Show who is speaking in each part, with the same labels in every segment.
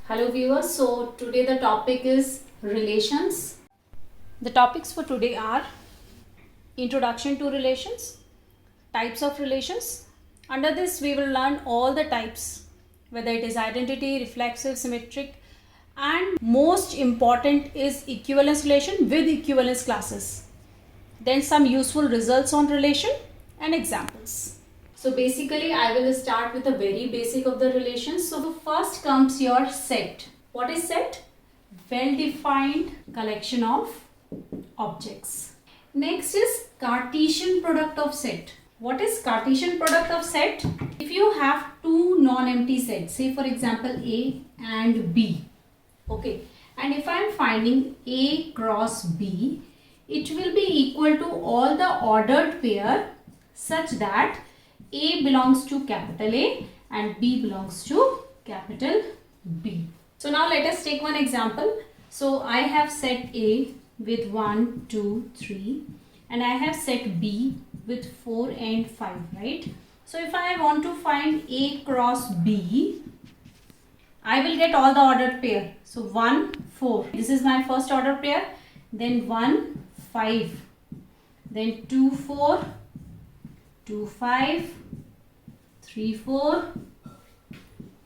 Speaker 1: Hello viewers, so today the topic is relations. The topics for today are introduction to relations, types of relations. Under this we will learn all the types, whether it is identity, reflexive, symmetric, and most important is equivalence relation with equivalence classes. Then some useful results on relation and examples. So basically I will start with a very basic of the relations. So first comes your set. What is set? Well-defined collection of objects. Next is Cartesian product of set. What is Cartesian product of set? If you have two non-empty sets, say for example A and B, okay, and if I am finding A cross B, it will be equal to all the ordered pair such that A belongs to capital A and B belongs to capital B. So now let us take one example. So I have set A with 1, 2, 3 and I have set B with 4 and 5, right? So if I want to find A cross B, I will get all the ordered pair. So 1, 4. This is my first order pair. Then 1, 5. Then 2, 4. 2, 5, 3, 4,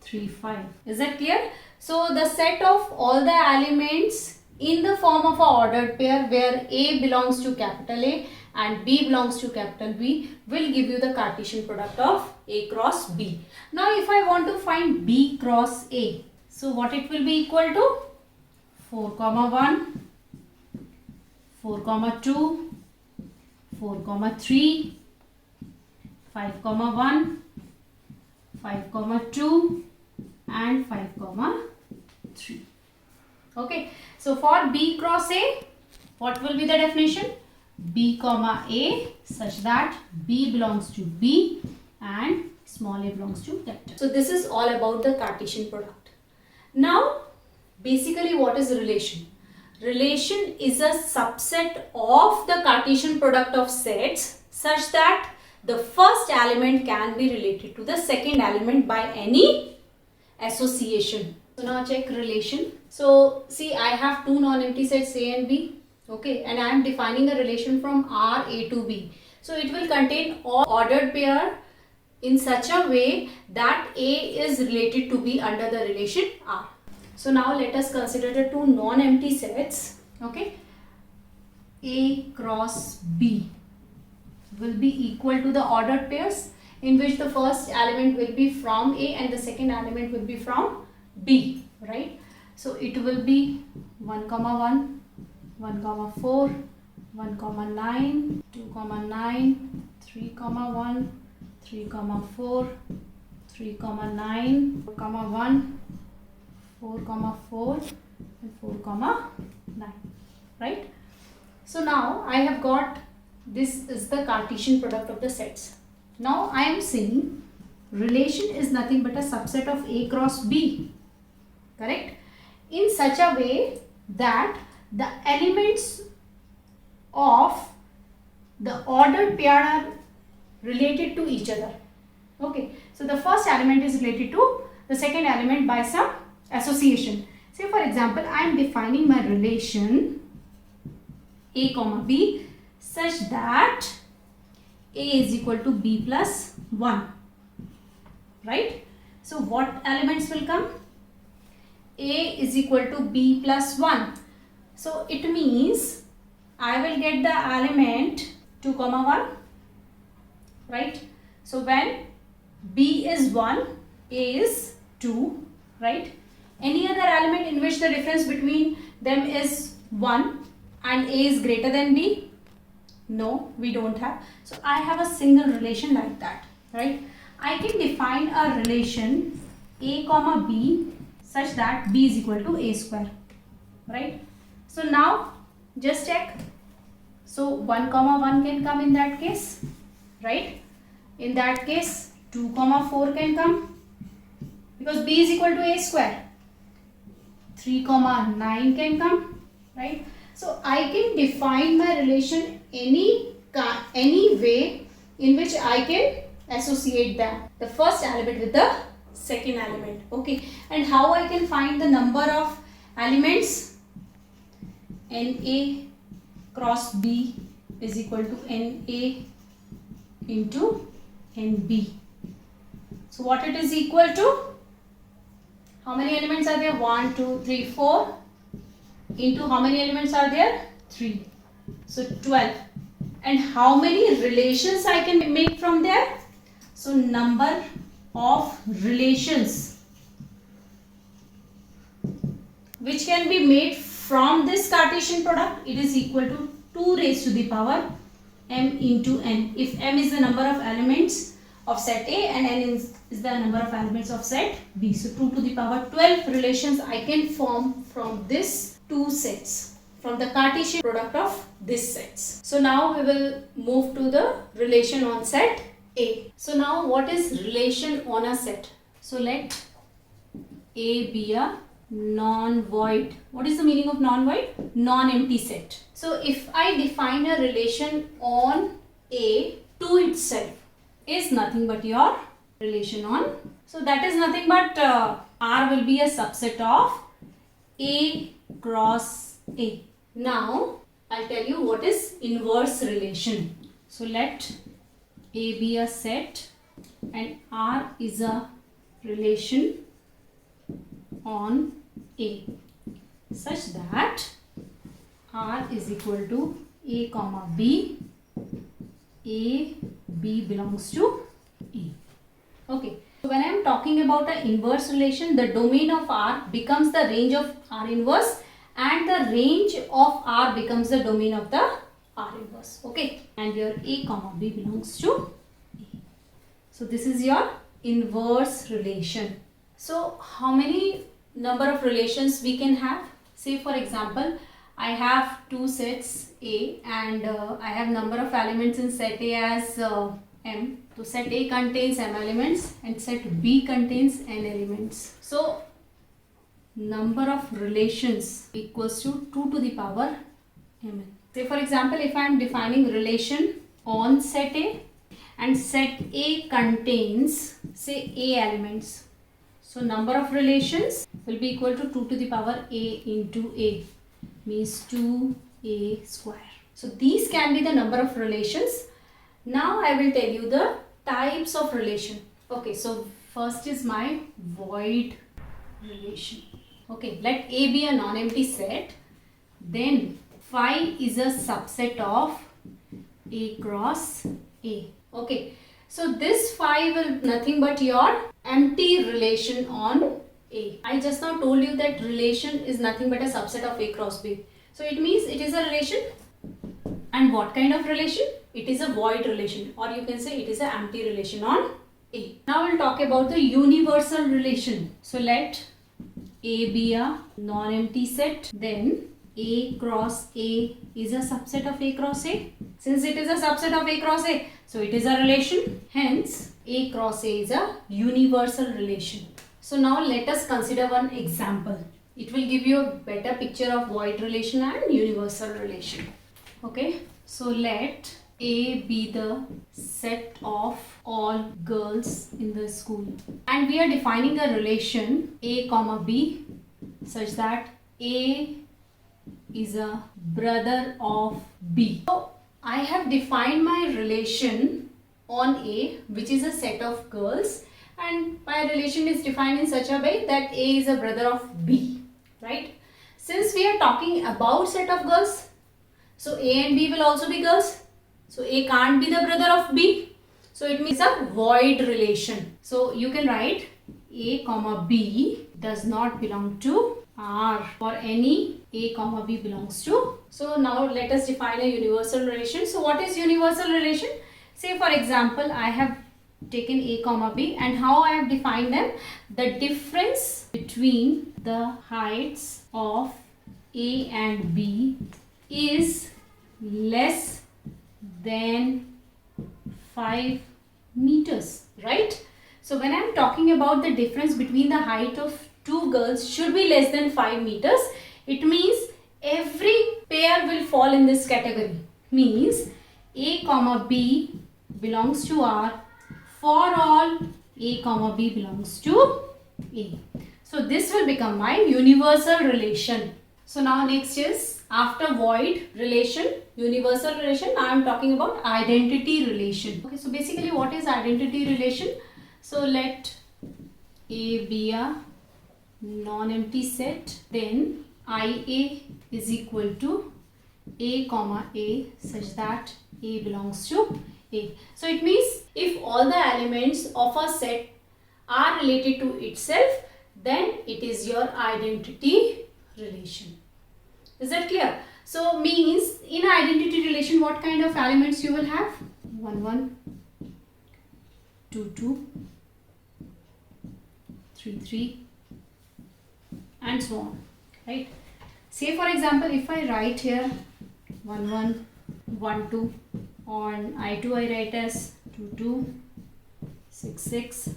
Speaker 1: 3, 5. Is that clear? So the set of all the elements in the form of an ordered pair where A belongs to capital A and B belongs to capital B will give you the Cartesian product of A cross B. Now if I want to find B cross A, so what it will be equal to? 4, 1, 4, 2, 4, 3, 5, 1, 5, 2 and 5, 3. Okay, so for B cross A, what will be the definition? B comma A such that B belongs to B and small a belongs to capital. So this is all about the Cartesian product. Now basically what is relation? Relation is a subset of the Cartesian product of sets such that the first element can be related to the second element by any association. So now check relation. So see, I have two non-empty sets A and B, okay, and I am defining a relation from R A to B. So it will contain all ordered pair in such a way that A is related to B under the relation R. So now let us consider the two non-empty sets, okay. A cross B will be equal to the ordered pairs in which the first element will be from A and the second element will be from B, right? So it will be 1, 1, 1, 4, 1, 9, 2, 9, 3, 1, 3, 4, 3, 9, 1, 4, 4 and 4, 9, right? So now I have got this is the Cartesian product of the sets. Now I am saying relation is nothing but a subset of A cross B, correct? In such a way that the elements of the ordered pair are related to each other. Okay, so the first element is related to the second element by some association. Say for example, I am defining my relation A comma B such that A is equal to B plus 1, right? So what elements will come? A is equal to B plus 1. So it means I will get the element 2, 1, right? So when B is 1, A is 2, right? Any other element in which the difference between them is 1 and A is greater than B? No, we don't have. So I have a single relation like that, right? I can define a relation A comma B such that B is equal to A square, right? So now just check. So 1, 1 can come in that case, right? In that case 2, 4 can come because B is equal to A square. 3, 9 can come, right? So I can define my relation any way in which I can associate the first element with the second element. Okay, and how I can find the number of elements? Na cross B is equal to Na into Nb. So what it is equal to? How many elements are there? 1, 2, 3, 4 into how many elements are there? 3. So 12. And how many relations I can make from there? So number of relations which can be made from this Cartesian product, it is equal to 2 raised to the power m into n. If m is the number of elements of set A and n is the number of elements of set B. So 2 to the power 12 relations I can form from this two sets, from the Cartesian product of this sets. So now we will move to the relation on set A. So now what is relation on a set? So let A be a non-void. What is the meaning of non-void? Non-empty set. So if I define a relation on A to itself is nothing but your relation on. So that is nothing but R will be a subset of A cross A. Now I'll tell you what is inverse relation. So let A be a set and R is a relation on A such that R is equal to A comma B. A, B belongs to A. Okay. So when I am talking about an inverse relation, the domain of R becomes the range of R inverse and the range of R becomes the domain of the R inverse. Okay. And your A comma B belongs to A. So this is your inverse relation. So how many number of relations we can have? Say for example, I have two sets A and I have number of elements in set A as m. So set A contains m elements and set B contains n elements. So number of relations equals to 2 to the power mn. Say for example, if I am defining relation on set A and set A contains say A elements. So number of relations will be equal to 2 to the power A into A, means 2A square. So these can be the number of relations. Now I will tell you the types of relation. Okay, so first is my void relation. Okay, let A be a non-empty set. Then phi is a subset of A cross A. Okay, so this phi will nothing but your empty relation on A. I just now told you that relation is nothing but a subset of A cross B. So it means it is a relation. And what kind of relation? It is a void relation, or you can say it is an empty relation on A. Now we'll talk about the universal relation. So let A be a non-empty set. Then A cross A is a subset of A cross A. Since it is a subset of A cross A, so it is a relation. Hence, A cross A is a universal relation. So now let us consider one example. It will give you a better picture of void relation and universal relation. Okay, so let A be the set of all girls in the school. And we are defining a relation A comma B such that A is a brother of B. So I have defined my relation on A, which is a set of girls, and my relation is defined in such a way that A is a brother of B, right? Since we are talking about set of girls, so A and B will also be girls. So A can't be the brother of B. So it means a void relation. So you can write A comma B does not belong to R for any A comma B belongs to. So now let us define a universal relation. So what is universal relation? Say for example, I have taken A comma B, and how I have defined them? The difference between the heights of A and B is less than 5 meters, right? So when I am talking about the difference between the height of two girls should be less than 5 meters, it means every pair will fall in this category. Means A comma B belongs to R for all A comma B belongs to A. So this will become my universal relation. So now next is after void relation, universal relation, I am talking about identity relation. Okay, so basically what is identity relation? So let A be a non-empty set, then IA is equal to A comma A such that A belongs to A. So it means if all the elements of a set are related to itself, then it is your identity relation. Is that clear? So means in identity relation what kind of elements you will have? 1 1, 2 2, 3 3 and so on, right? Say for example if I write here 1 1, 1 2, on I2 I write as 2 2, 6 6,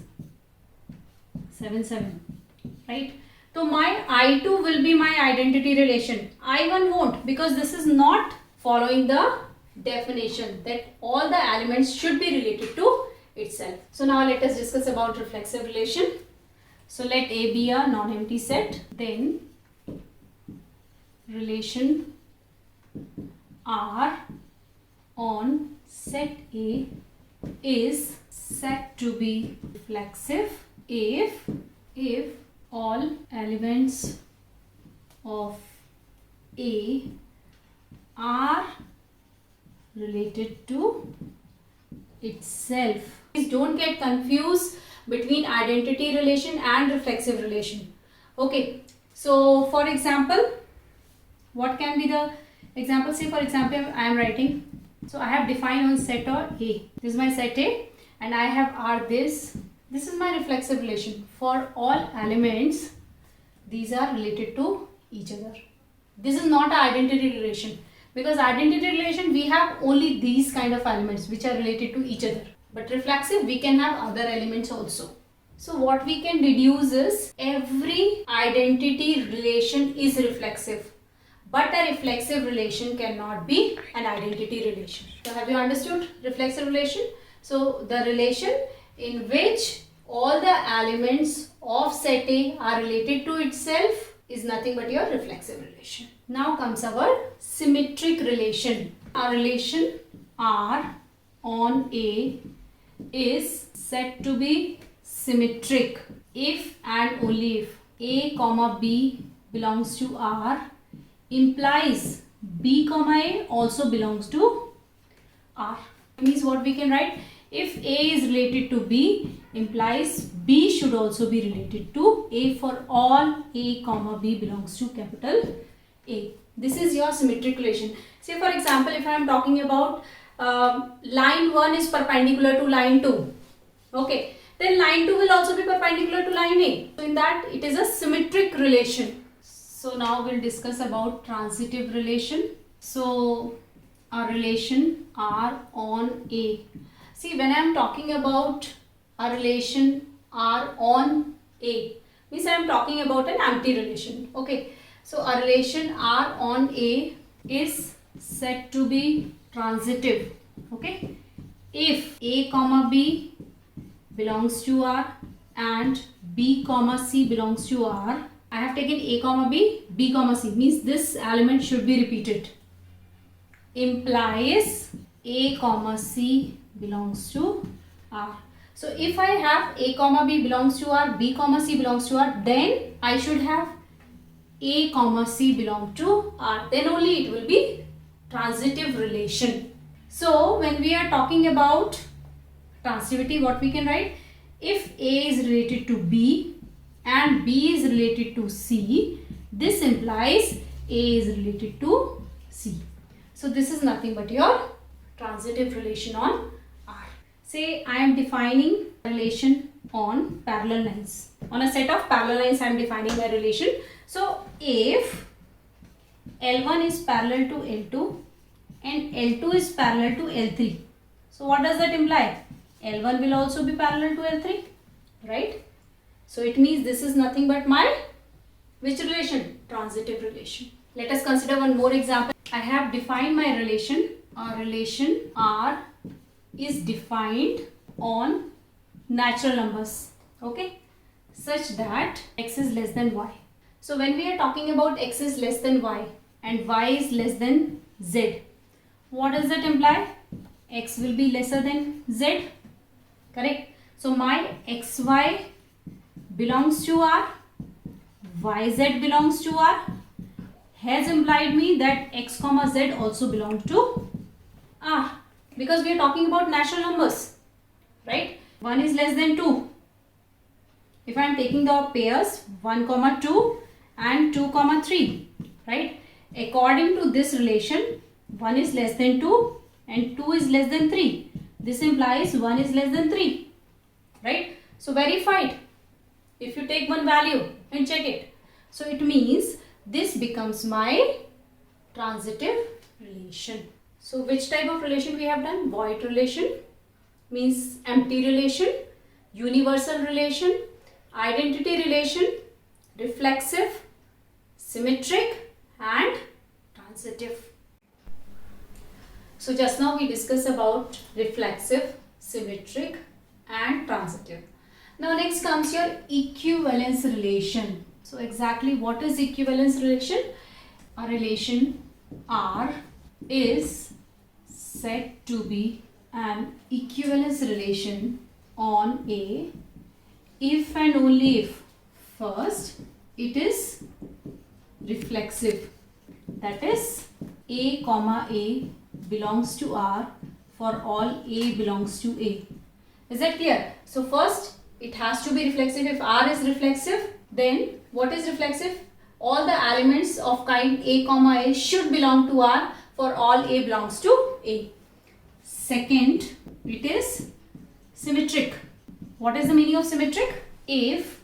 Speaker 1: 7 7, right? So my I2 will be my identity relation. I1 won't, because this is not following the definition that all the elements should be related to itself. So now let us discuss about reflexive relation. So let A be a non-empty set, then relation R on set A is said to be reflexive if all elements of A are related to itself. Please don't get confused between identity relation and reflexive relation. Okay, so for example, what can be the example? Say for example, I am writing, so I have defined on set or A. This is my set A and I have R this. This is my reflexive relation. For all elements, these are related to each other. This is not an identity relation, because identity relation we have only these kind of elements which are related to each other. But reflexive we can have other elements also. So what we can deduce is every identity relation is reflexive, but a reflexive relation cannot be an identity relation. So have you understood reflexive relation? So the relation in which all the elements of set A are related to itself is nothing but your reflexive relation. Now comes our symmetric relation. Our relation R on A is said to be symmetric if and only if A comma B belongs to R implies B comma A also belongs to R. It means what we can write? If A is related to B implies B should also be related to A for all A comma B belongs to capital A. This is your symmetric relation. Say for example, if I am talking about line 1 is perpendicular to line 2. Okay, then line 2 will also be perpendicular to line A. So in that it is a symmetric relation. So now we'll discuss about transitive relation. So our relation R on A. See, when I am talking about a relation R on A, means I am talking about an empty relation. Okay, so a relation R on A is said to be transitive. Okay, if A comma B belongs to R and B comma C belongs to R, I have taken A comma B comma C, means this element should be repeated, implies A comma C belongs to R. So if I have A comma B belongs to R, B comma C belongs to R, then I should have A comma C belong to R. Then only it will be transitive relation. So when we are talking about transitivity, what we can write? If A is related to B and B is related to C, this implies A is related to C. So this is nothing but your transitive relation on R. Say I am defining a relation on parallel lines. On a set of parallel lines I am defining a relation. So if L1 is parallel to L2 and L2 is parallel to L3. So what does that imply? L1 will also be parallel to L3, right? So it means this is nothing but my which relation? Transitive relation. Let us consider one more example. I have defined my relation. Our relation R is defined on natural numbers, okay, such that x is less than y. So when we are talking about x is less than y and y is less than z, what does that imply? X will be lesser than z, correct? So my xy belongs to R, yz belongs to R, has implied me that x comma z also belong to R, because we are talking about natural numbers, right? 1 is less than 2. If I am taking the pairs 1 comma 2 and 2 comma 3, right? According to this relation, 1 is less than 2 and 2 is less than 3. This implies 1 is less than 3, right? So verified. If you take one value and check it, so it means this becomes my transitive relation. So which type of relation we have done? Void relation, means empty relation, universal relation, identity relation, reflexive, symmetric and transitive. So just now we discussed about reflexive, symmetric and transitive. Now next comes your equivalence relation. So exactly what is equivalence relation? A relation R is said to be an equivalence relation on A if and only if first it is reflexive, that is A comma A belongs to R for all A belongs to A. Is that clear? So first it has to be reflexive. If R is reflexive, then what is reflexive? All the elements of kind A comma A should belong to R for all A belongs to A. Second, it is symmetric. What is the meaning of symmetric? If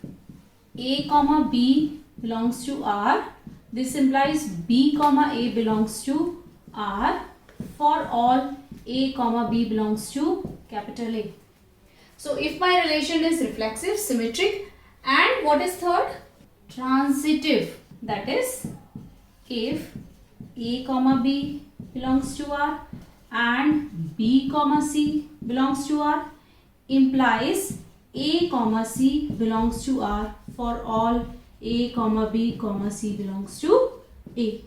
Speaker 1: A comma B belongs to R, this implies B comma A belongs to R for all A comma B belongs to capital A. So if my relation is reflexive, symmetric, and what is third? Transitive. That is if A comma B belongs to R and B comma C belongs to R, implies A comma C belongs to R for all A comma B comma C belongs to A.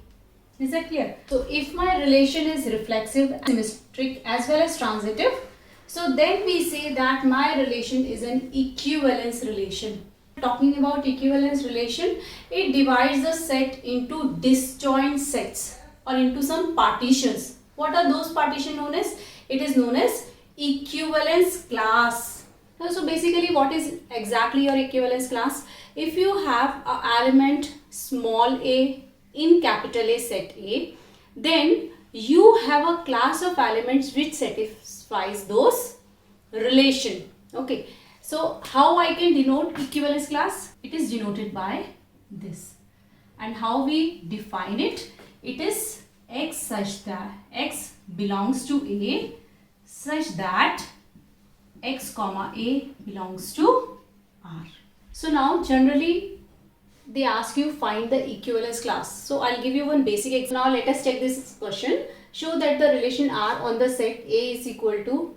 Speaker 1: Is that clear? So if my relation is reflexive, symmetric as well as transitive, so then we say that my relation is an equivalence relation. Talking about equivalence relation, it divides the set into disjoint sets or into some partitions. What are those partitions known as? It is known as equivalence class. So basically what is exactly your equivalence class? If you have an element small a in capital A set A, then you have a class of elements which satisfies those relation. Okay. So how I can denote equivalence class? It is denoted by this. And how we define it? It is X such that X belongs to A such that X comma A belongs to R. So now generally they ask you find the equivalence class. So I'll give you one basic example. Now let us check this question. Show that the relation R on the set A is equal to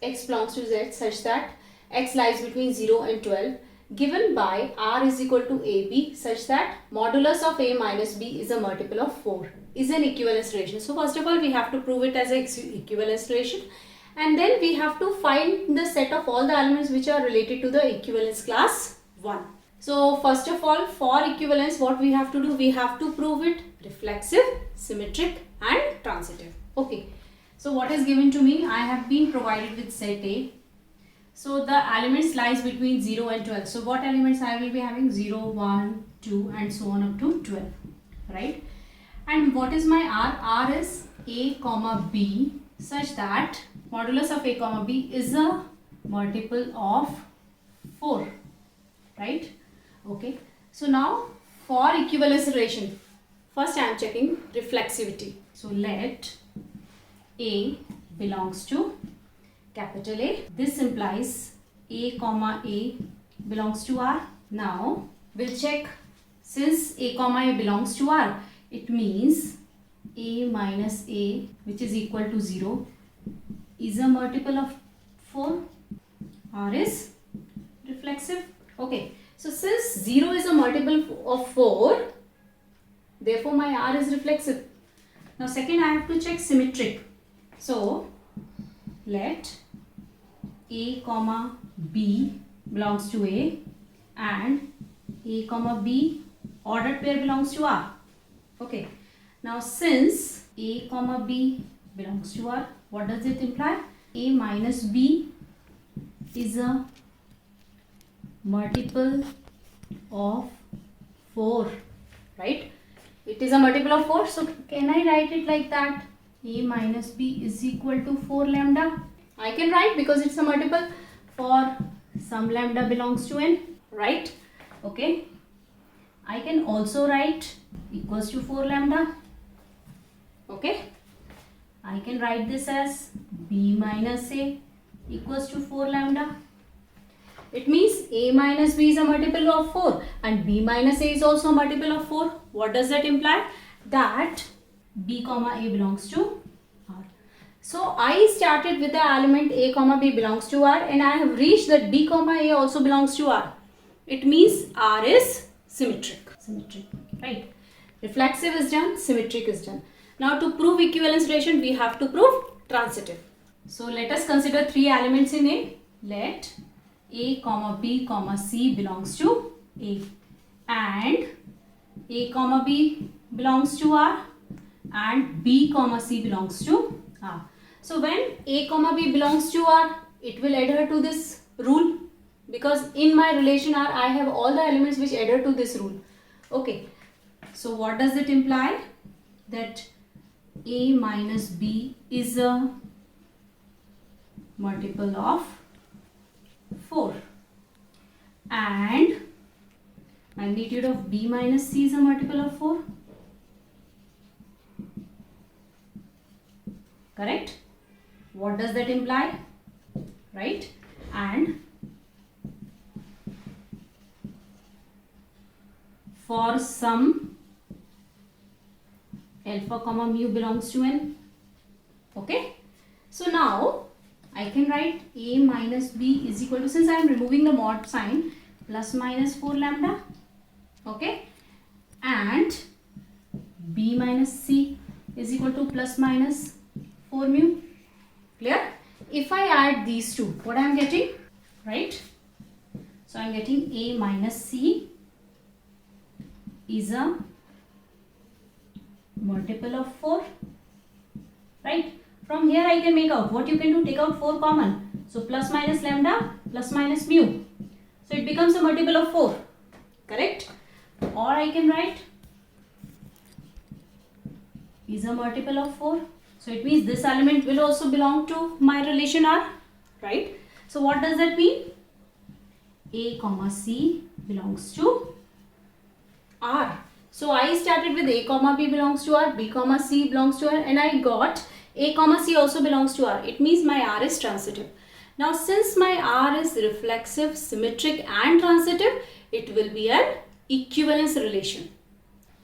Speaker 1: X belongs to Z such that X lies between 0 and 12 given by R is equal to AB such that modulus of A minus B is a multiple of 4 is an equivalence relation. So first of all we have to prove it as an equivalence relation, and then we have to find the set of all the elements which are related to the equivalence class 1. So first of all, for equivalence what we have to do? We have to prove it reflexive, symmetric and transitive. Okay. So what is given to me? I have been provided with set A. So the elements lies between 0 and 12. So what elements I will be having? 0, 1, 2 and so on up to 12. Right? And what is my R? R is A comma B such that modulus of A comma B is a multiple of 4. Right? Okay. So now for equivalence relation, first I am checking reflexivity. So let A belongs to capital A. This implies A comma A belongs to R. Now we'll check, since A comma A belongs to R, it means A minus A, which is equal to 0, is a multiple of 4. R is reflexive. Okay, so since 0 is a multiple of 4, therefore my R is reflexive. Now second, I have to check symmetric. So let A comma B belongs to A and A comma B ordered pair belongs to R. Okay, now since A comma B belongs to R, what does it imply? A minus B is a multiple of 4, right? It is a multiple of 4, so can I write it like that? A minus B is equal to 4 lambda. I can write because it's a multiple for some lambda belongs to n, right? Okay. I can also write equals to 4 lambda. Okay. I can write this as B minus A equals to 4 lambda. It means A minus B is a multiple of 4 and B minus A is also a multiple of 4. What does that imply? That B comma A belongs to R. So I started with the element A comma B belongs to R and I have reached that B comma A also belongs to R. It means R is symmetric. Symmetric, right? Reflexive is done, symmetric is done. Now to prove equivalence relation, we have to prove transitive. So let us consider 3 elements in A. Let A comma B comma C belongs to A and A comma B belongs to R and B comma C belongs to R. So when A comma B belongs to R, it will adhere to this rule because in my relation R, I have all the elements which adhere to this rule. Okay, so what does it imply? That A minus B is a multiple of 4 and magnitude of B minus C is a multiple of 4. Correct? What does that imply? Right? And for some alpha comma mu belongs to n. Okay? So now I can write A minus B is equal to, since I am removing the mod sign, plus minus 4 lambda. Okay? And B minus C is equal to plus minus 4 mu. Clear? If I add these two, what I am getting? Right? So I am getting A minus C is a multiple of 4. Right? From here I can make out what you can do, take out 4 common. So plus minus lambda plus minus mu. So it becomes a multiple of 4. Correct? Or I can write is a multiple of 4. So it means this element will also belong to my relation R. Right? So what does that mean? A comma C belongs to R. So I started with A comma B belongs to R, B comma C belongs to R and I got A comma C also belongs to R. It means my R is transitive. Now since my R is reflexive, symmetric and transitive, it will be an equivalence relation.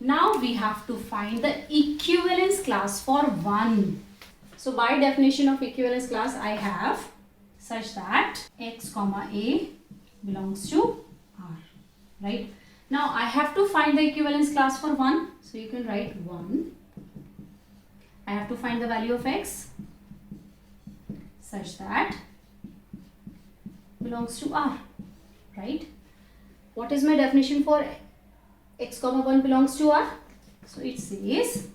Speaker 1: Now we have to find the equivalence class for 1. So by definition of equivalence class, I have such that X comma A belongs to R. Right? Now I have to find the equivalence class for 1. So you can write 1. I have to find the value of X such that belongs to R. Right? What is my definition for X comma 1 belongs to R? So it says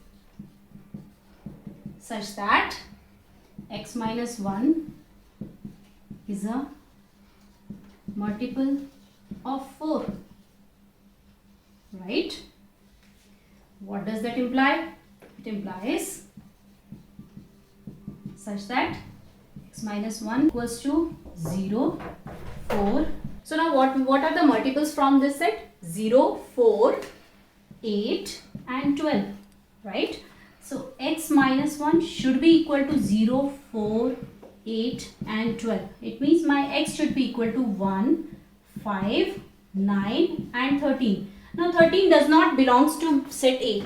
Speaker 1: such that X minus 1 is a multiple of 4. Right? What does that imply? It implies such that X minus 1 equals to 0, 4. So now what are the multiples from this set? 0, 4, 8 and 12. Right? So X minus 1 should be equal to 0, 4, 8 and 12. It means my X should be equal to 1, 5, 9 and 13. Now 13 does not belong to set A.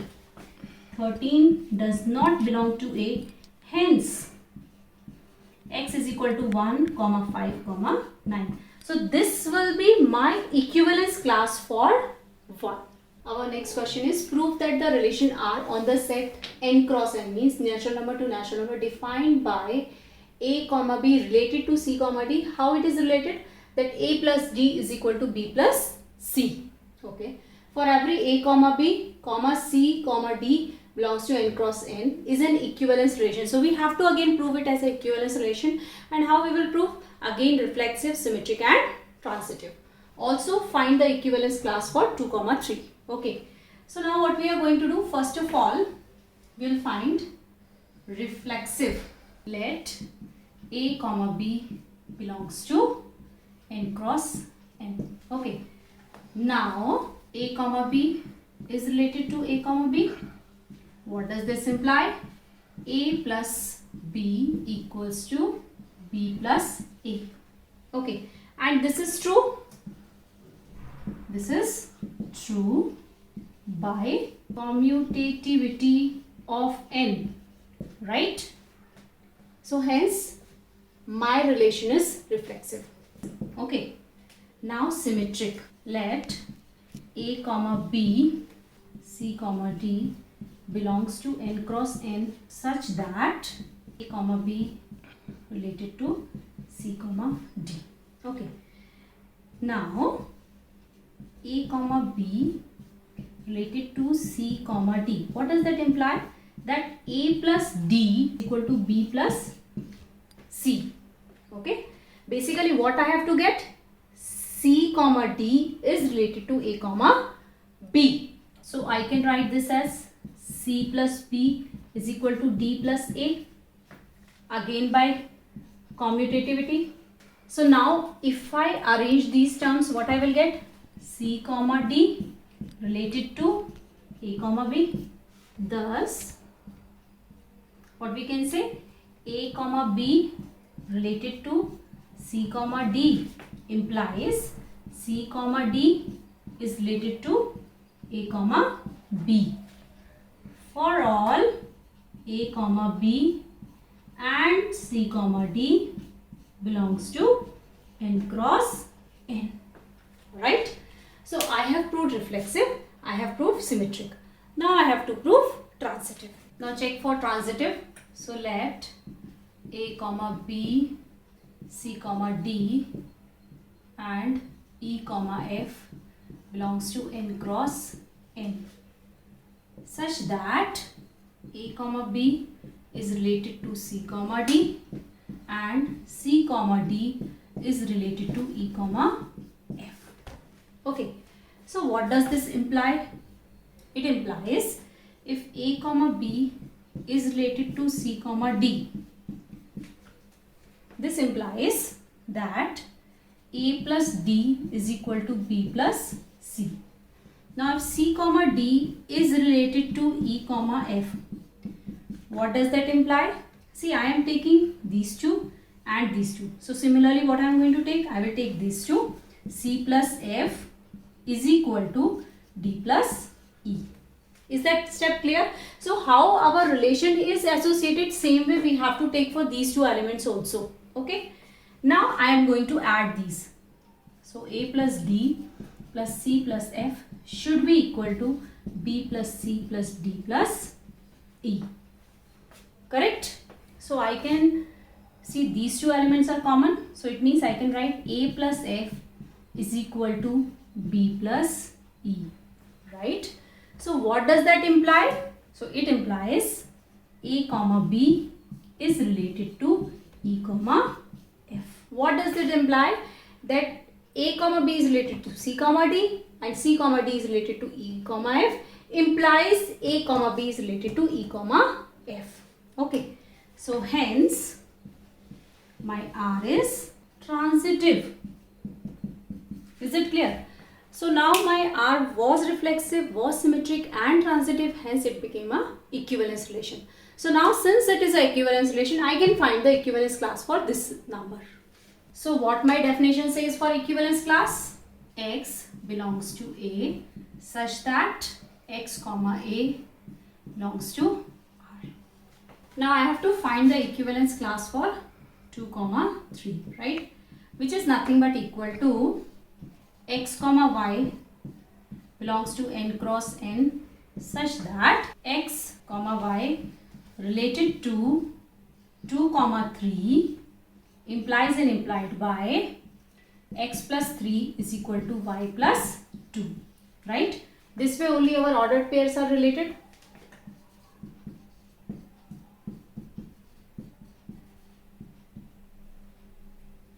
Speaker 1: 13 does not belong to A. Hence, x is equal to 1, 5, 9. So this will be my equivalence class for 1. Our next question is prove that the relation R on the set n cross n means natural number to natural number defined by a comma b related to c comma d. How it is related? That a plus d is equal to b plus c. Okay. For every a comma b comma c comma d belongs to n cross n is an equivalence relation. So we have to again prove it as an equivalence relation. And how we will prove? Again reflexive, symmetric and transitive. Also find the equivalence class for 2, 3. Okay. So now what we are going to do? First of all, we will find reflexive. Let a comma b belongs to n cross n. Okay. Now a comma b is related to a comma b. What does this imply? A plus b equals to b plus a. Okay. And this is true. This is true by commutativity of n. Right? So hence my relation is reflexive. Okay. Now symmetric. Let a comma b, c comma d belongs to n cross n such that a comma b related to c comma d. Okay. Now a comma b related to c comma d. What does that imply? That a plus d equal to b plus c. Okay. Basically what I have to get? C comma d is related to a comma b. So I can write this as c plus b is equal to d plus a, again by commutativity. So now if I arrange these terms, what I will get? C comma d related to a comma b. Thus what we can say? A comma b related to c comma d implies c comma d is related to a comma b. For all a comma b and c comma d belongs to n cross n. Right? So I have proved reflexive, I have proved symmetric. Now I have to prove transitive. Now check for transitive. So let a comma b, c comma d and e comma f belongs to n cross n such that a comma b is related to c comma d and c comma d is related to e comma f. Okay. So what does this imply? It implies if a comma b is related to c comma d, this implies that a plus d is equal to b plus c. Now if c comma d is related to e comma f, what does that imply? See, I am taking these two and these two. So similarly what I am going to take? I will take these two. C plus f is equal to d plus e. Is that step clear? So how our relation is associated, same way we have to take for these two elements also. Okay. Now I am going to add these. So a plus d plus c plus f should be equal to b plus c plus d plus e. Correct? So I can see these two elements are common. So it means I can write a plus f is equal to b plus e. Right? So what does that imply? So it implies a comma b is related to e comma f. What does it imply? That a comma b is related to c comma d and c comma d is related to e comma f, implies a comma b is related to e comma f. Okay. So hence my R is transitive. Is it clear? So now my R was reflexive, was symmetric and transitive, hence it became a equivalence relation. So now since it is an equivalence relation, I can find the equivalence class for this number. So what my definition says for equivalence class? X belongs to A such that x comma A belongs to R. Now I have to find the equivalence class for 2 comma 3, right? Which is nothing but equal to x comma y belongs to n cross n such that x comma y related to 2 comma 3 implies and implied by x plus 3 is equal to y plus 2, right? This way only our ordered pairs are related.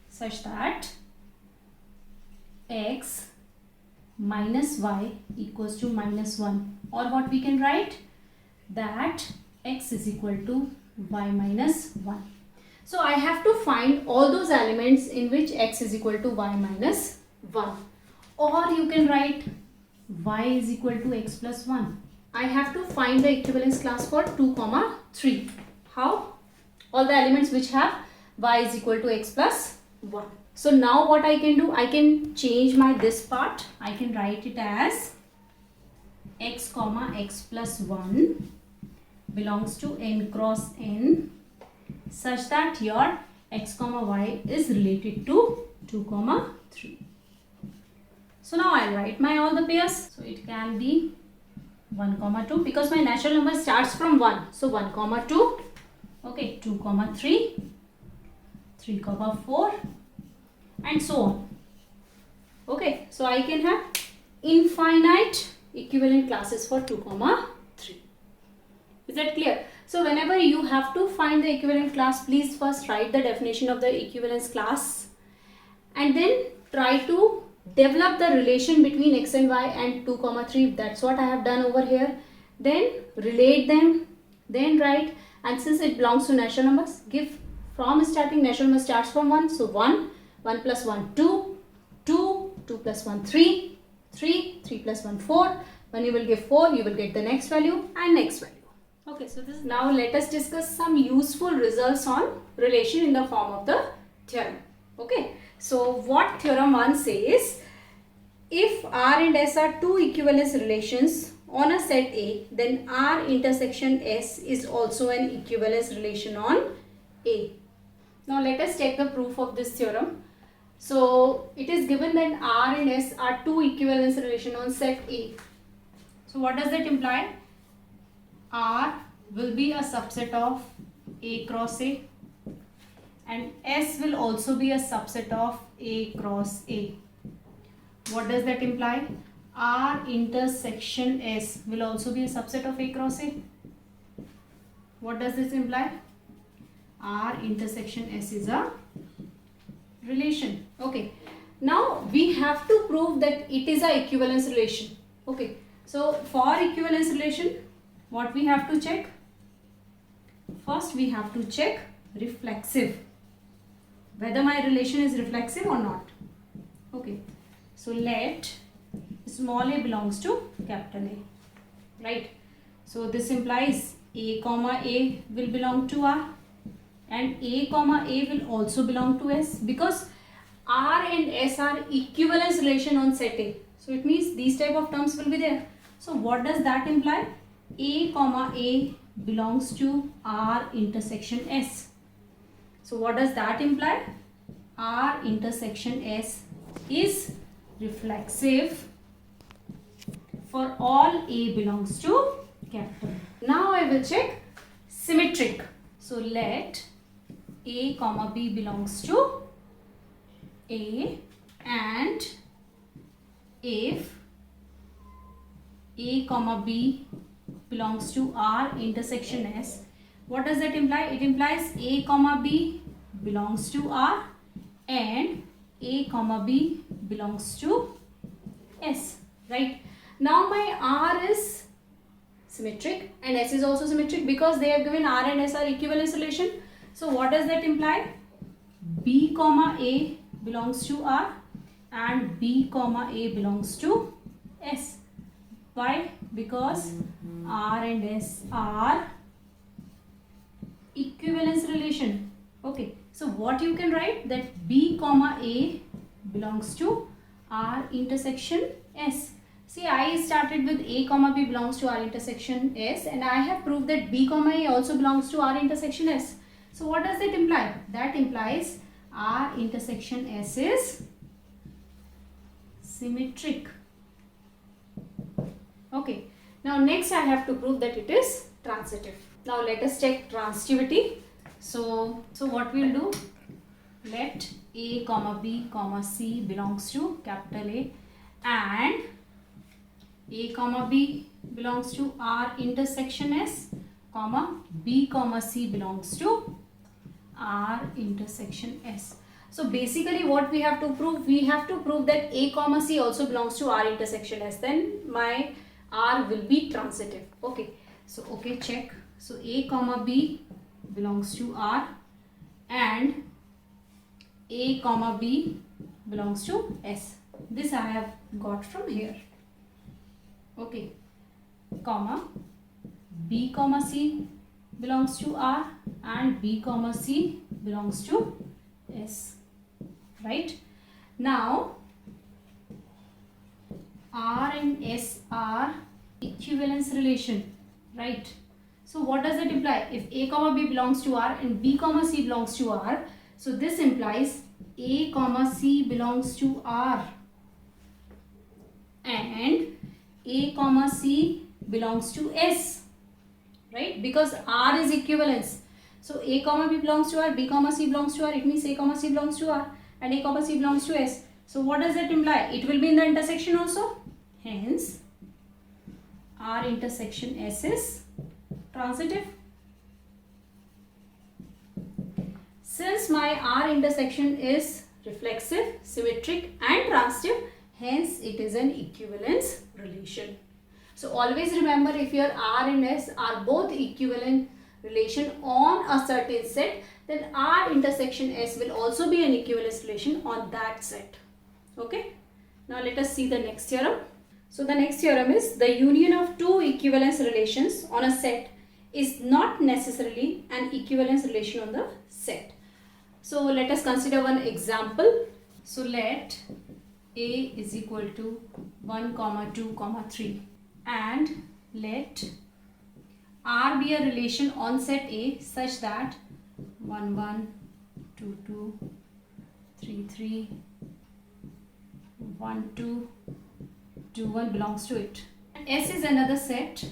Speaker 1: Such that x minus y equals to minus 1, or what we can write, that x is equal to y minus 1. So I have to find all those elements in which x is equal to y minus 1, or you can write y is equal to x plus 1. I have to find the equivalence class for 2 comma 3. How? All the elements which have y is equal to x plus 1. So now what I can do, I can change my this part. I can write it as x comma x plus 1 belongs to n cross n such that your x comma y is related to 2 comma 3. So now I'll write my all the pairs. So it can be 1 comma 2 because my natural number starts from 1. So 1 comma 2, okay, 2 comma 3, 3 comma 4 and so on. Okay, so I can have infinite equivalent classes for 2 comma 3. Is that clear? So whenever you have to find the equivalent class, please first write the definition of the equivalence class and then try to develop the relation between x and y and 2 comma 3. That's what I have done over here. Then relate them, then write, and since it belongs to natural numbers, give from starting natural number starts from 1. So 1, 1 plus 1 2, 2, 2 plus 1 3, 3, 3 plus 1 4. When you will give 4, you will get the next value and next value. Okay, so this now let us discuss some useful results on relation in the form of the theorem. Okay, so what theorem 1 says, if R and S are two equivalence relations on a set A, then R intersection S is also an equivalence relation on A. Now let us check the proof of this theorem. So it is given that R and S are two equivalence relation on set A. So what does that imply? R will be a subset of A cross A and S will also be a subset of A cross A. What does that imply? R intersection S will also be a subset of A cross A. What does this imply? R intersection S is a relation. Okay. Now we have to prove that it is a equivalence relation. Okay. So for equivalence relation, what we have to check? First we have to check reflexive. Whether my relation is reflexive or not. Okay. So let small a belongs to capital A. Right. So this implies A comma A will belong to R and A comma A will also belong to S because R and S are equivalence relation on set A. So it means these type of terms will be there. So what does that imply? A comma A belongs to R intersection S. So what does that imply? R intersection S is reflexive for all A belongs to capital. Now I will check symmetric. So let A comma B belongs to A and if A comma B belongs to R intersection S, what does that imply? It implies A comma B belongs to R and A comma B belongs to S, right? Now my R is symmetric and S is also symmetric because they have given R and S are equivalence relation. So what does that imply? B comma A belongs to R and B comma A belongs to S. Why? Because R and S are equivalence relation. Okay. So what you can write? That B comma A belongs to R intersection S. See, I started with A comma B belongs to R intersection S and I have proved that B comma A also belongs to R intersection S. So what does that imply? That implies R intersection S is symmetric. Okay. Now next I have to prove that it is transitive. Now let us check transitivity. So what we'll do, let A comma B comma C belongs to capital A and A comma B belongs to R intersection S comma B comma C belongs to R intersection S. So basically what we have to prove, we have to prove that A comma C also belongs to R intersection S, then my R will be transitive. Okay, so okay, check. So A comma B belongs to R and A comma B belongs to S. This I have got from here. Okay, comma B comma C belongs to R and B comma C belongs to S. Right? Now R and S are equivalence relation. Right? So what does it imply? If A comma B belongs to R and B comma C belongs to R, so this implies A comma C belongs to R and A comma C belongs to S, right? Because R is equivalence. So A comma B belongs to R, B comma C belongs to R, it means A comma C belongs to R and A comma C belongs to S. So what does that imply? It will be in the intersection also. Hence, R intersection S is transitive. Since my R intersection is reflexive, symmetric and transitive, hence it is an equivalence relation. So always remember, if your R and S are both equivalent relation on a certain set, then R intersection S will also be an equivalence relation on that set. Okay. Now let us see the next theorem. So the next theorem is the union of two equivalence relations on a set is not necessarily an equivalence relation on the set. So let us consider one example. So let A is equal to 1, 2, 3 and let R be a relation on set A such that 1, 1, 2, 2, 3, 3, 1, 2, 2, 1 belongs to it. S is another set.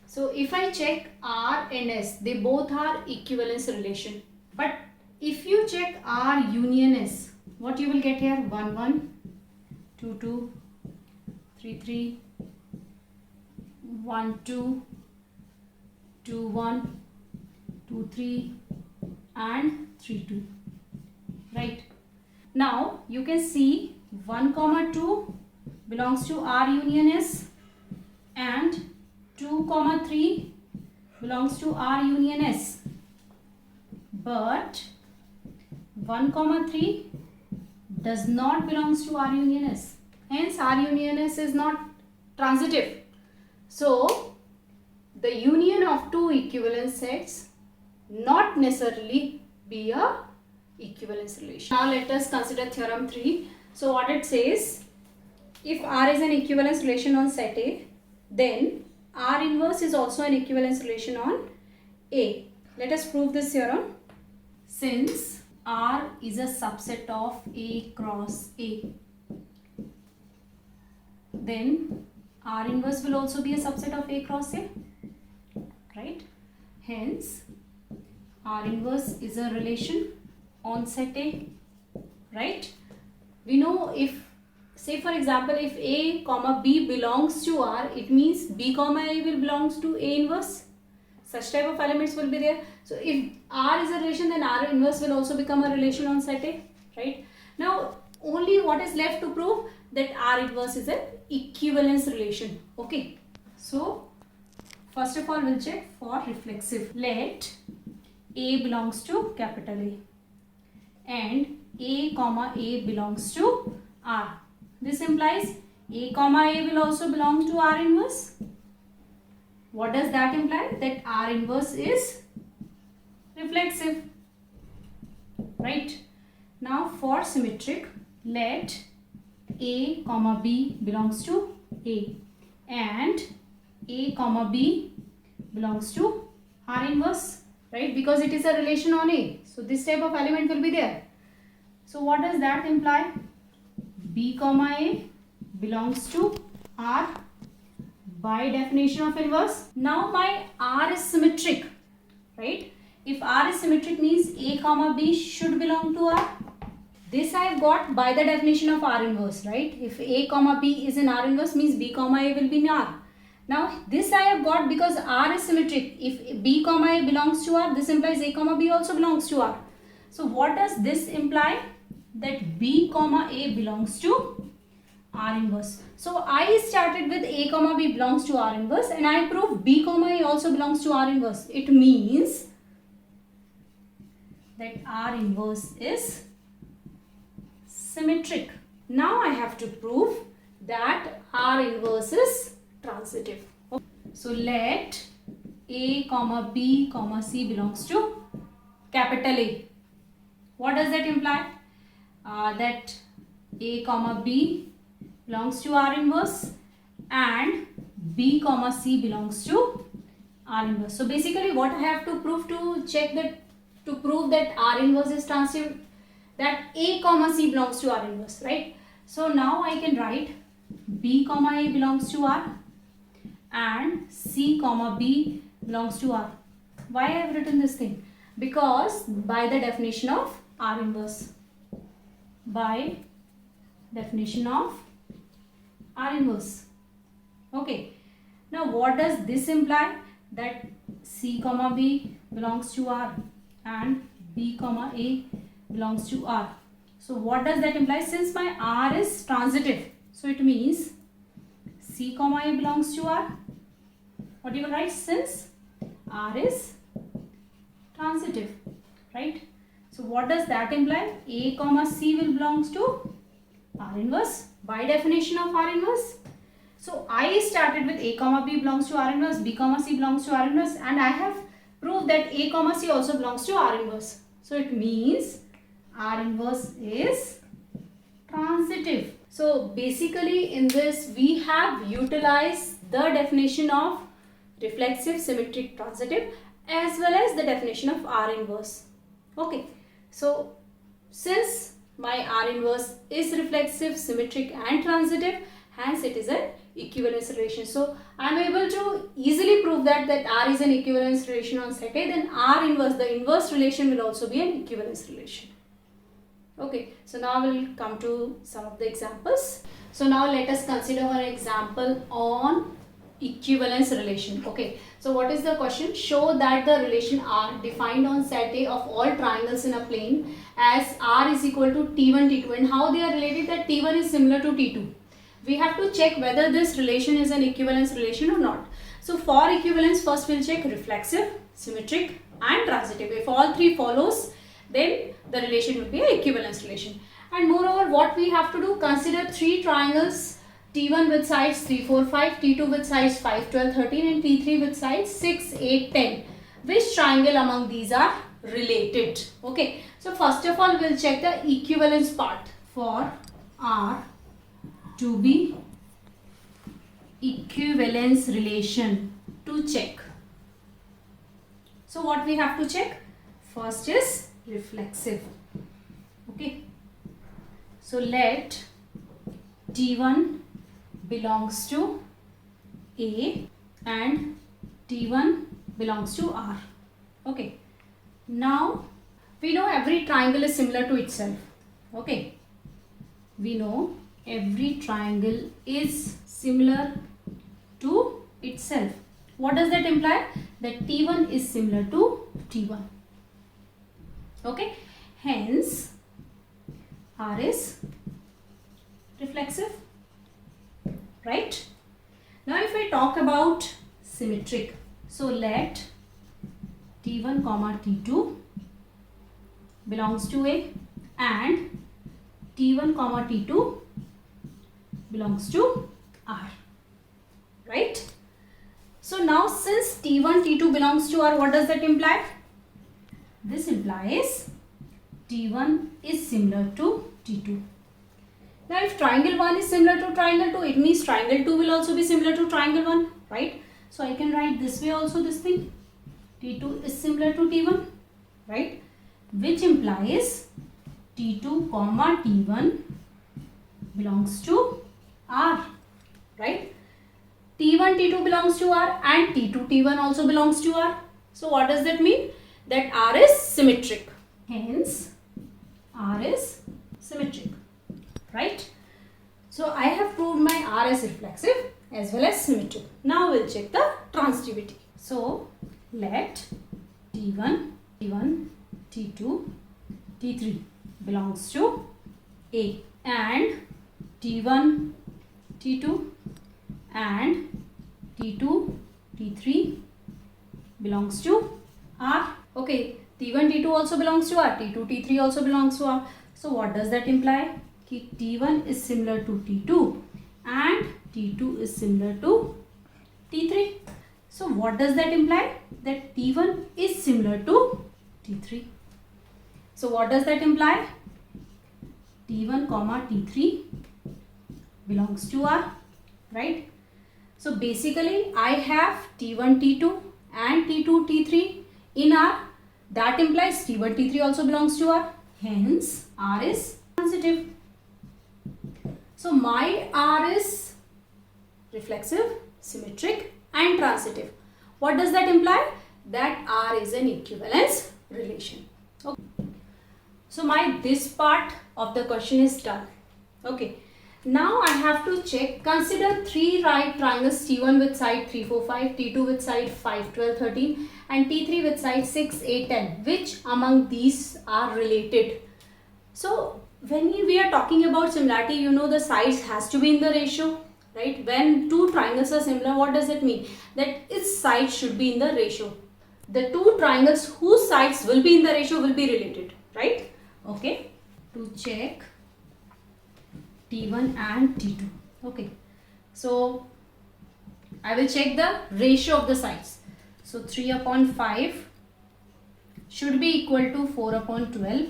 Speaker 1: So if I check R and S, they both are equivalence relation. But if you check R union S, what you will get here? 1, 1, 2, 2, 3, 3, 1, 2, 2, 1, 2, 3 and 3, 2. Right. Now you can see 1, 2 belongs to R union S and 2, 3 belongs to R union S. But 1, 3 does not belongs to R union S. Hence R union S is not transitive. So the union of two equivalent sets not necessarily be a equivalence relation. Now let us consider theorem 3. So what it says, if R is an equivalence relation on set A, then R inverse is also an equivalence relation on A. Let us prove this theorem. Since R is a subset of A cross A, then R inverse will also be a subset of A cross A, right? Hence, R inverse is a relation on set A, right? We know, if say for example, if A comma B belongs to R, it means B comma A will belongs to A inverse. Such type of elements will be there. So if R is a relation, then R inverse will also become a relation on set A, right? Now only what is left to prove, that R inverse is an equivalence relation. Okay. So first of all we'll check for reflexive. Let A belongs to capital A and A comma A belongs to R. This implies A comma A will also belong to R inverse. What does that imply? That R inverse is reflexive, right? Now for symmetric, let A comma B belongs to A and A comma B belongs to R inverse. right? Because it is a relation on A. So this type of element will be there. So what does that imply? B comma A belongs to R by definition of inverse. Now my R is symmetric, right? If R is symmetric means A comma B should belong to R. This I have got by the definition of R inverse, right? If A comma B is in R inverse means B comma A will be in R. Now this I have got because R is symmetric. If B comma A belongs to R, this implies A comma B also belongs to R. So what does this imply? That B comma A belongs to R inverse. So I started with A comma B belongs to R inverse and I proved B comma A also belongs to R inverse. It means that R inverse is symmetric. Now I have to prove that R inverse is transitive. So let A comma B comma C belongs to capital A. What does that imply? That A comma B belongs to R inverse and B comma C belongs to R inverse. So basically what I have to prove to check that, to prove that R inverse is transitive, that A comma C belongs to R inverse, right? So now I can write B comma A belongs to R and C comma B belongs to R. Why I have written this thing? Because by the definition of R inverse. By definition of R inverse. Okay. Now what does this imply? That C comma B belongs to R and B comma A belongs to R. So what does that imply? Since my R is transitive, so it means C comma A belongs to R. What you will write? Since R is transitive, right? So what does that imply? A comma C will belongs to R inverse by definition of R inverse. So I started with A comma B belongs to R inverse, B comma C belongs to R inverse, and I have proved that A comma C also belongs to R inverse. So it means R inverse is transitive. So basically in this we have utilized the definition of reflexive, symmetric, transitive as well as the definition of R inverse. Okay. So since my R inverse is reflexive, symmetric and transitive, hence it is an equivalence relation. So I am able to easily prove that R is an equivalence relation on set A, then R inverse, the inverse relation will also be an equivalence relation. Okay, so now we will come to some of the examples. So now let us consider one example on equivalence relation. Okay, so what is the question? Show that the relation R defined on set A of all triangles in a plane as R is equal to T1, T2, and how they are related, that T1 is similar to T2. We have to check whether this relation is an equivalence relation or not. So for equivalence, first we'll check reflexive, symmetric and transitive. If all three follows, then the relation will be an equivalence relation. And moreover, what we have to do, consider three triangles, T1 with sides 3, 4, 5, T2 with sides 5, 12, 13 and T3 with sides 6, 8, 10. Which triangle among these are related? Okay, so first of all we'll check the equivalence part for R to be equivalence relation to check. So what we have to check? First is reflexive. Okay, so let T1 belongs to A and T1 belongs to R. Okay, now we know every triangle is similar to itself. Okay, we know every triangle is similar to itself. What does that imply? That T1 is similar to T1. Okay, hence R is reflexive, right? Now if I talk about symmetric, so let T1 comma T2 belongs to A and T1 comma T2 belongs to R, right? So now since T1, T2 belongs to R, what does that imply? This implies T1 is similar to T2. Now if triangle 1 is similar to triangle 2, it means triangle 2 will also be similar to triangle 1, right? So I can write this way also, this thing. T2 is similar to T1, right? Which implies T2 comma T1 belongs to R, right? T1 T2 belongs to R and T2 T1 also belongs to R. So what does that mean? That R is symmetric. Hence R is symmetric, right? So I have proved my R is reflexive as well as symmetric. Now we'll check the transitivity. So let T1, T1, T2, T3 belongs to A and T1, T2 and T2, T3 belongs to R. Okay, T1, T2 also belongs to R, T2, T3 also belongs to R. So what does that imply? Ki T1 is similar to T2 and T2 is similar to T3. So what does that imply? That T1 is similar to T3. So what does that imply? T1 comma T3 belongs to R, right? So basically I have T1, T2 and T2, T3 in R. That implies T1, T3 also belongs to R. Hence R is transitive. So my R is reflexive, symmetric and transitive. What does that imply? That R is an equivalence relation. Okay. So my this part of the question is done. Okay. Now I have to check, consider three right triangles, T1 with side 3, 4, 5, T2 with side 5, 12, 13 and T3 with side 6, 8, 10. Which among these are related? So when we are talking about similarity, you know the sides has to be in the ratio, right? When two triangles are similar, what does it mean? That its sides should be in the ratio. The two triangles whose sides will be in the ratio will be related, right? Okay. To check T1 and T2. Okay. So I will check the ratio of the sides. So 3 upon 5 should be equal to 4 upon 12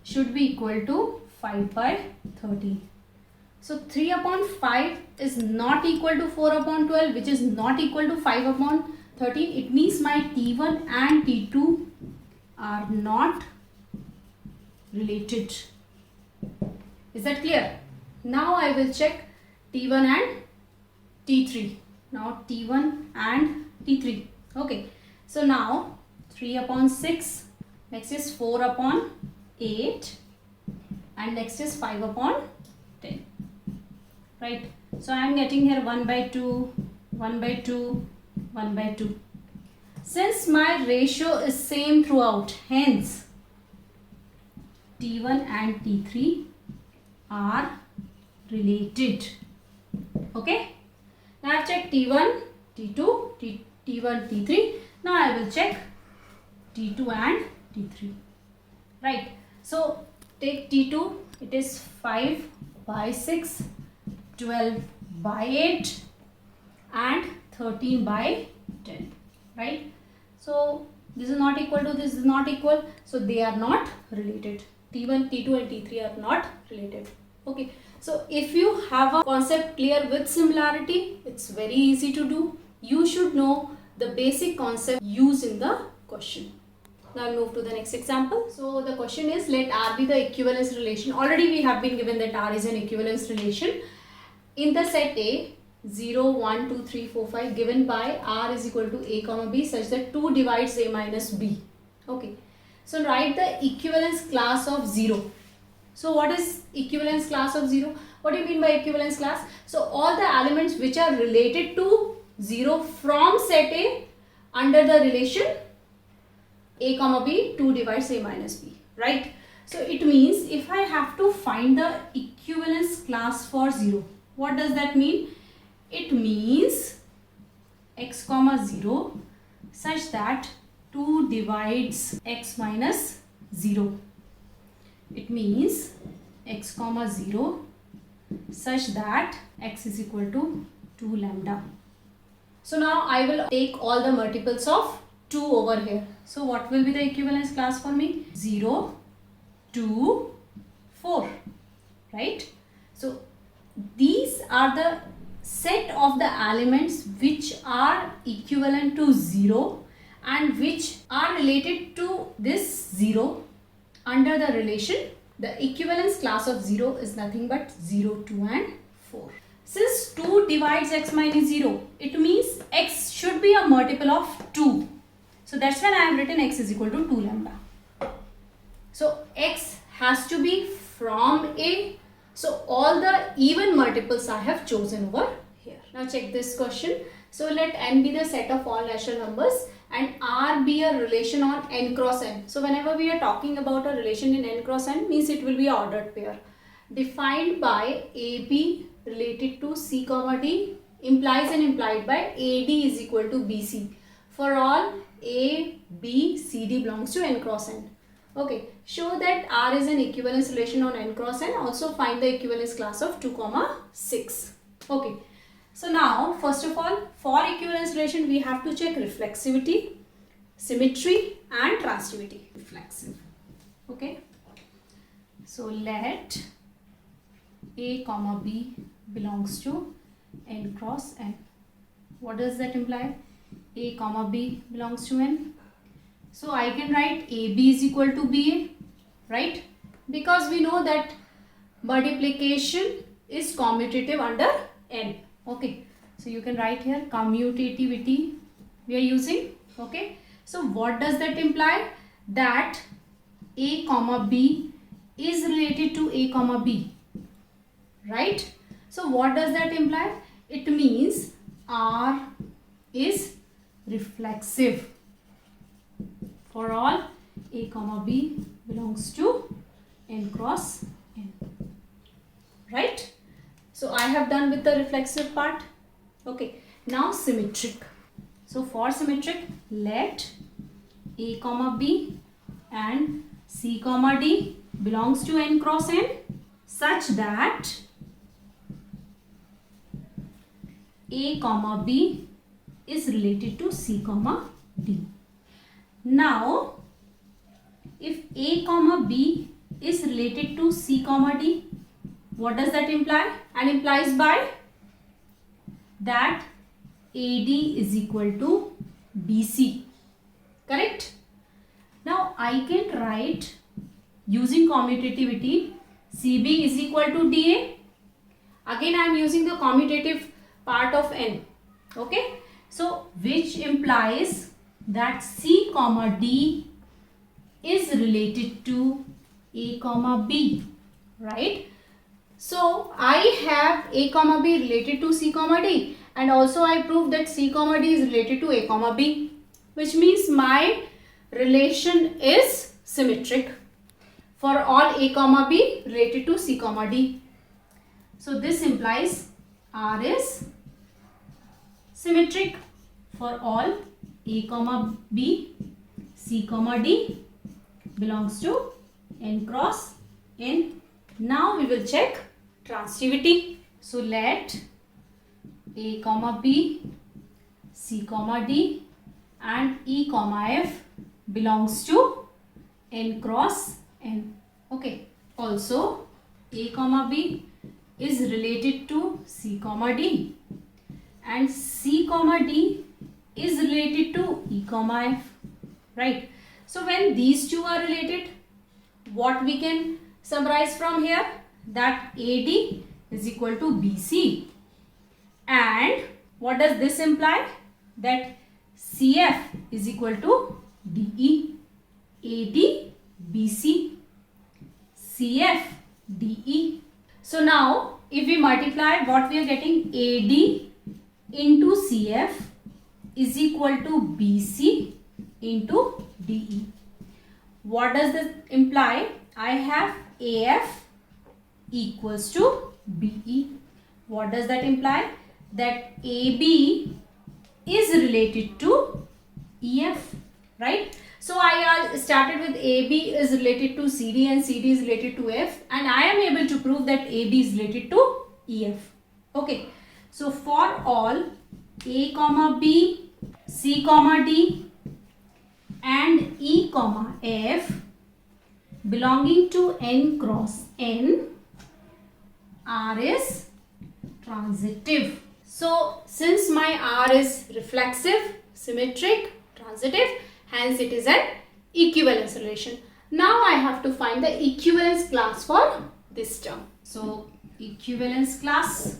Speaker 1: should be equal to 5 by 13. So 3 upon 5 is not equal to 4 upon 12, which is not equal to 5 upon 13. It means my T1 and T2 are not related. Is that clear? Now I will check T1 and T3. Now T1 and T3. Okay. So now 3 upon 6. Next is 4 upon 8. And next is 5 upon 10. Right. So I am getting here 1 by 2, 1 by 2, 1 by 2. Since my ratio is same throughout, hence T1 and T3 are related. Okay. Now I have checked T1, T2, T1, T3. Now I will check T2 and T3. Right. So take T2. It is 5 by 6, 12 by 8 and 13 by 10. Right. So this is not equal to this is not equal. So they are not related. T1, T2 and T3 are not related. Okay. So if you have a concept clear with similarity, it's very easy to do. You should know the basic concept used in the question. Now I'll move to the next example. So the question is, let R be the equivalence relation. Already we have been given that R is an equivalence relation. In the set A, 0, 1, 2, 3, 4, 5 given by R is equal to A comma B such that 2 divides A minus B. Okay. So write the equivalence class of 0. So what is equivalence class of 0? What do you mean by equivalence class? So all the elements which are related to 0 from set A under the relation A comma B, 2 divides A minus B, right? So it means if I have to find the equivalence class for 0, what does that mean? It means x comma 0 such that 2 divides x minus 0. It means x comma 0 such that x is equal to 2 lambda. So now I will take all the multiples of 2 over here. So what will be the equivalence class for me? 0, 2, 4, right? So these are the set of the elements which are equivalent to 0 and which are related to this 0 under the relation. The equivalence class of 0 is nothing but 0, 2 and 4. Since 2 divides x minus 0, it means x should be a multiple of 2. So that's when I have written x is equal to 2 lambda. So x has to be from A. So all the even multiples I have chosen over here. Now check this question. So let n be the set of all natural numbers and R be a relation on n cross n. So whenever we are talking about a relation in n cross n, means it will be an ordered pair. Defined by AB related to C comma D implies and implied by AD is equal to BC for all A, B, C, D belongs to n cross n. Okay, show that R is an equivalence relation on n cross n. Also find the equivalence class of 2, 6. Okay, so now first of all, for equivalence relation we have to check reflexivity, symmetry and transitivity. Reflexive. Okay, so let A comma B belongs to n cross n. What does that imply? A comma B belongs to n. So I can write AB is equal to BA, right? Because we know that multiplication is commutative under n. Okay, so you can write here commutativity we are using. Okay, so what does that imply? That A comma B is related to A comma B, right? So what does that imply? It means R is reflexive for all A comma B belongs to n cross n, right? So I have done with the reflexive part. Okay, now symmetric. So for symmetric, let A comma B and C comma D belongs to n cross n such that A comma B is related to C comma D. Now, if A comma B is related to C comma D, what does that imply? And implies by that AD is equal to BC. Correct? Now, I can write using commutativity CB is equal to DA. Again, I am using the commutative part of n. Okay? So, which implies that C comma D is related to A comma B, right? So I have A comma B related to C comma D, and also I proved that C comma D is related to A comma B, which means my relation is symmetric for all A comma B related to C comma D. So this implies R is symmetric for all A comma B, C comma D belongs to n cross n. Now we will check transitivity. So let A comma B, C comma D and E comma F belongs to n cross n. Okay. Also A comma B is related to C comma D and C comma D is related to E comma F, right? So when these two are related, what we can summarize from here? That AD is equal to BC. And what does this imply? That CF is equal to DE. AD, BC, CF, DE. So now if we multiply, what we are getting? AD into CF is equal to BC into DE. What does this imply? I have AF equals to BE. What does that imply? That AB is related to EF, right? So I started with AB is related to CD and CD is related to F, and I am able to prove that AB is related to EF. Okay, so for all A comma B, C comma D and E comma F belonging to n cross n, R is transitive. So since my R is reflexive, symmetric, transitive, hence it is an equivalence relation. Now I have to find the equivalence class for this term. So equivalence class.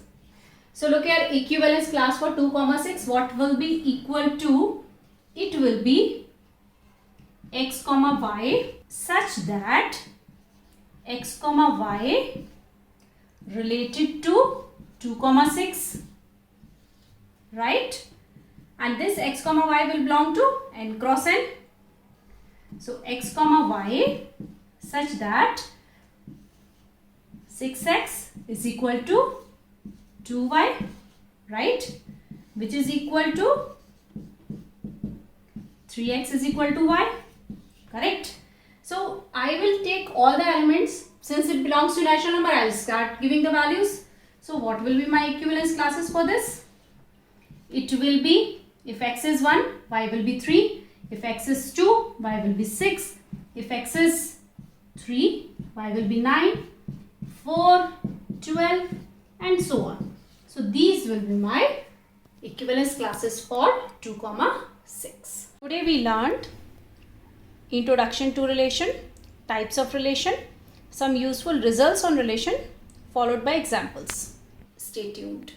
Speaker 1: So look here, equivalence class for 2, 6, what will be equal to? It will be x, y such that x, y related to 2, 6, right? And this x, y will belong to n cross n. So x, y such that 6x is equal to 2y, right? Which is equal to 3x is equal to y, correct? So I will take all the elements. Since it belongs to natural number, I will start giving the values. So what will be my equivalence classes for this? It will be, if x is 1, y will be 3. If x is 2, y will be 6. If x is 3, y will be 9, 4, 12 and so on. So these will be my equivalence classes for 2, 6. Today we learned introduction to relation, types of relation, some useful results on relation, followed by examples. Stay tuned.